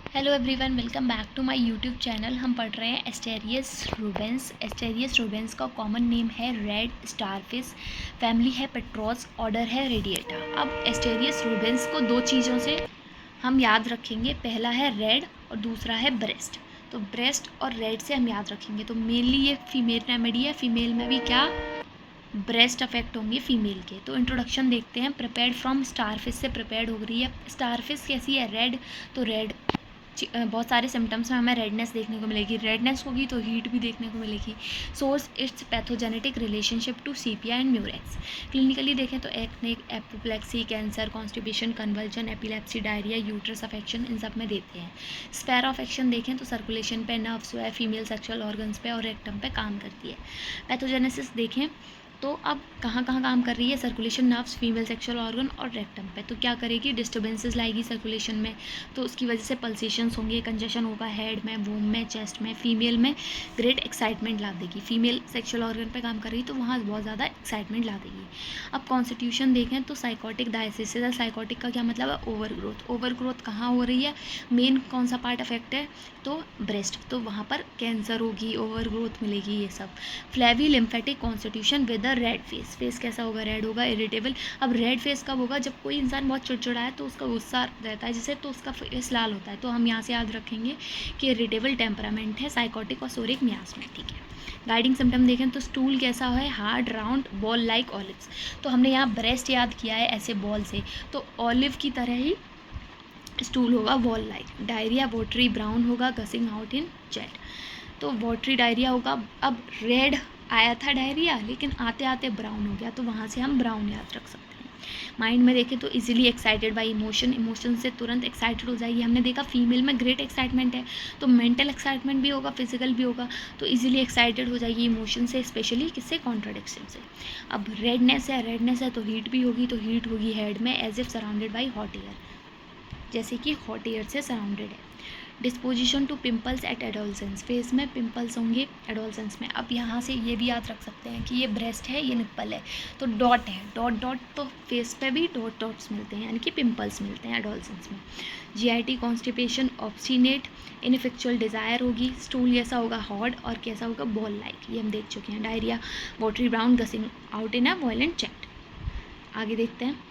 Hello everyone, welcome back to my YouTube channel. हम पढ़ रहे हैं एस्टेरियस रूबेंस। एस्टेरियस रूबेंस का कॉमन नेम है रेड स्टारफिश, फैमिली है पेट्रोस, ऑर्डर है रेडिएटा। अब एस्टेरियस रूबेंस को दो चीज़ों से हम याद रखेंगे, पहला है रेड और दूसरा है ब्रेस्ट। तो ब्रेस्ट और रेड से हम याद रखेंगे। तो मेनली ये फीमेल रेमेडी है, फीमेल में भी क्या ब्रेस्ट अफेक्ट होंगे फीमेल के। तो इंट्रोडक्शन देखते हैं। प्रिपेयर्ड फ्रॉम स्टारफिश से प्रिपेयर्ड हो रही है। स्टारफिश कैसी है? रेड। तो रेड बहुत सारे सिम्टम्स में हमें रेडनेस देखने को मिलेगी। रेडनेस होगी तो हीट भी देखने को मिलेगी। Source its pathogenetic relationship to sepia and murex. Clinically देखें तो acnic, apoplexy, cancer, constipation, conversion, epilepsy, diarrhoea, uterus affection, इन सब में देते हैं। स्फेयर ऑफ एक्शन देखें तो सर्कुलेशन पे, नर्व्स पे, फीमेल सेक्सुअल ऑर्गन्स पे और रेक्टम पे काम करती है। पैथोजेनेसिस देखें तो अब कहाँ कहाँ काम कर रही है? Circulation, nerves, female sexual organ और रेक्टम पे। तो क्या करेगी? डिस्टर्बेंसेस लाएगी सर्कुलेशन में, तो उसकी वजह से पल्सेशंस होंगे, कंजेशन होगा हेड में, वोम में, चेस्ट में। फीमेल में ग्रेट एक्साइटमेंट ला देगी। फीमेल सेक्सुअल ऑर्गन पे काम कर रही है तो वहाँ बहुत ज़्यादा एक्साइटमेंट ला देगी। अब कॉन्स्टिट्यूशन देखें तो साइकोटिक डायसिस है। साइकोटिक का क्या मतलब है? Over growth. ओवर ग्रोथ कहाँ हो रही है? मेन कौन सा पार्ट अफेक्ट है? तो ब्रेस्ट। तो वहाँ पर कैंसर होगी, ओवर ग्रोथ मिलेगी, ये सब। Flabby lymphatic constitution with red face. Face कैसा होगा? रेड होगा, इरिटेबल। अब रेड फेस कब होगा? जब कोई इंसान बहुत चिड़चिड़ा है तो उसका गुस्सा रहता है जिससे, तो उसका फेस लाल होता है। तो हम यहाँ से याद रखेंगे कि इरिटेबल टेम्परामेंट है, साइकोटिक और सोरिक मियास में। ठीक है। गाइडिंग सिम्टम देखें तो स्टूल कैसा है? Hard, round, ball like olives. तो हमने यहाँ ब्रेस्ट याद किया है ऐसे बॉल से, तो ऑलिव की तरह ही स्टूल होगा, वॉल लाइक। डायरिया वोटरी ब्राउन होगा, गसिंग आउट इन जेट। तो वॉटरी डायरिया होगा। अब रेड आया था डायरिया, लेकिन आते आते ब्राउन हो गया, तो वहाँ से हम ब्राउन याद रख सकते हैं। माइंड में देखें तो easily excited by emotion. Emotion से तुरंत एक्साइटेड हो जाएगी। हमने देखा फीमेल में ग्रेट एक्साइटमेंट है, तो मेंटल एक्साइटमेंट भी होगा, फिजिकल भी होगा। तो इजीली एक्साइटेड हो जाएगी इमोशन से, स्पेशली किससे? कॉन्ट्राडिक्शन से। अब रेडनेस है, रेडनेस है तो हीट भी होगी। तो हीट होगी हेड में, as if surrounded by hot air, जैसे कि हॉट एयर से सराउंडेड है। Disposition to pimples at adolescence. Face में पिंपल्स होंगे एडोलसेंस में। अब यहाँ से ये भी याद रख सकते हैं कि ये ब्रेस्ट है, ये निप्पल है, तो डॉट है, डॉट डॉट, तो फेस पे भी डॉट डॉट्स मिलते हैं, यानी कि पिंपल्स मिलते हैं एडोलसेंस में। GIT constipation, obstinate, ineffectual desire होगी। स्टूल कैसा होगा? हॉट, और कैसा होगा? बॉल लाइक, ये हम देख चुके हैं। Diarrhoea watery brown, gushing out in a violent chat. आगे देखते हैं।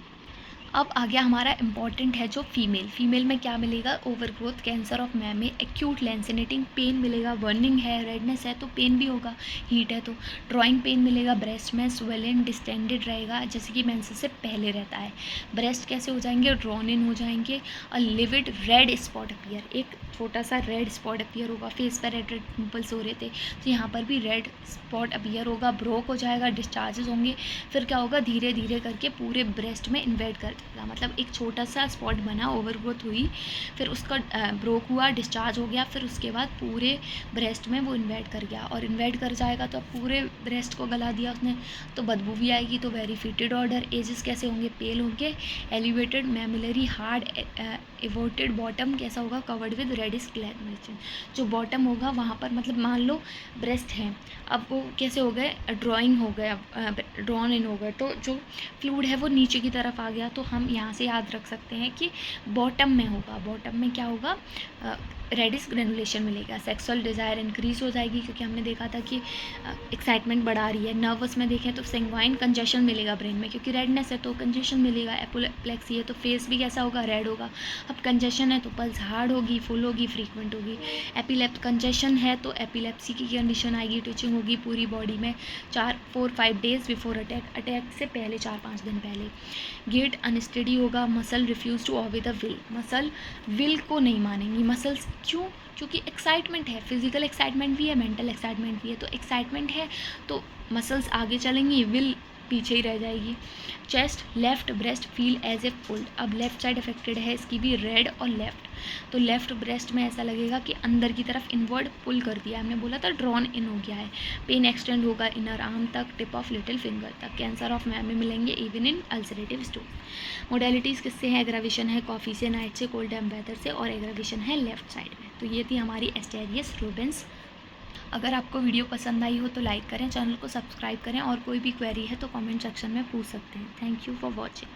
अब आ गया हमारा इंपॉर्टेंट है जो फीमेल में क्या मिलेगा? Over growth, cancer of mammae, acute lancinating, pain मिलेगा, बर्निंग है, रेडनेस है तो पेन भी होगा, हीट है तो। ड्रॉइंग पेन मिलेगा ब्रेस्ट में, स्वेलन डिस्टेंडेड रहेगा, जैसे कि मेंसेस से पहले रहता है। ब्रेस्ट कैसे हो जाएंगे? ड्रॉन इन हो जाएंगे। और लिविड रेड स्पॉट अपीयर, एक छोटा सा रेड स्पॉट अपीयर होगा। फेस पर रेड रेड पिंपल्स हो रहे थे तो यहाँ पर भी रेड स्पॉट अपीयर होगा। ब्रोक हो जाएगा, डिस्चार्जेस होंगे। फिर क्या होगा? धीरे धीरे करके पूरे ब्रेस्ट में इन्वेट कर देगा, मतलब एक छोटा सा स्पॉट बना, ओवर ग्रोथ हुई, फिर उसका ब्रोक हुआ, डिस्चार्ज हो गया, फिर उसके बाद पूरे ब्रेस्ट में वो इन्वेट कर गया। और इन्वेट कर जाएगा तो पूरे ब्रेस्ट को गला दिया उसने, तो बदबू भी आएगी। तो वेरी फीटेड ऑर्डर। एजेस कैसे होंगे? पेल होंगे, elevated mammillary, hard, everted bottom कैसा होगा? Covered with reddish gland. जो बॉटम होगा वहाँ पर, मतलब मान लो ब्रेस्ट है, अब वो कैसे हो गए? ड्रॉइंग हो गया, ड्रॉन इन हो गए, तो जो फ्लूइड है वो नीचे की तरफ आ गया। तो हम यहाँ से याद रख सकते हैं कि बॉटम में होगा। बॉटम में क्या होगा? रेडिश ग्रेनुलेशन मिलेगा। सेक्सुअल डिज़ायर इंक्रीज हो जाएगी, क्योंकि हमने देखा था कि एक्साइटमेंट बढ़ा रही है। नर्वस में देखें तो सेंग्वाइन, कंजेशन मिलेगा ब्रेन में, क्योंकि रेडनेस है तो कंजेशन मिलेगा। एपोप्लेक्सी है तो फेस भी कैसा होगा? रेड होगा। अब कंजेशन है तो पल्स हार्ड होगी, फुल होगी, फ्रीक्वेंट होगी। कंजेशन है तो एपिलेप्सी की कंडीशन आएगी, ट्विचिंग होगी पूरी बॉडी में 4-5 डेज बिफोर अटैक, अटैक से पहले 4-5 दिन पहले। गेट अनस्टेडी होगा। Muscle refuse to obey the will, muscle will को नहीं मानेंगी मसल्स। क्यों? क्योंकि एक्साइटमेंट है, फिजिकल एक्साइटमेंट भी है, मेंटल एक्साइटमेंट भी है। तो एक्साइटमेंट है तो मसल्स आगे चलेंगी, विल पीछे ही रह जाएगी। Chest, left breast feel as a pulled. अब लेफ्ट साइड अफेक्टेड है इसकी भी, रेड और लेफ्ट। तो लेफ्ट ब्रेस्ट में ऐसा लगेगा कि अंदर की तरफ इनवर्ड पुल कर दिया, हमने बोला था ड्रॉन इन हो गया है। पेन एक्सटेंड होगा इनर आर्म तक, टिप ऑफ लिटिल फिंगर तक। कैंसर ऑफ मैमे मिलेंगे even in ulcerative stone. Modalities किससे है? एग्रावेशन है कॉफ़ी से, नाइट से, कोल्ड टेम्परेचर से, और एग्रावेशन है लेफ्ट साइड में। तो ये थी हमारी एस्टेरियस रूबेंस। अगर आपको वीडियो पसंद आई हो तो लाइक करें, चैनल को सब्सक्राइब करें, और कोई भी क्वेरी है तो कमेंट सेक्शन में पूछ सकते हैं। Thank you for watching.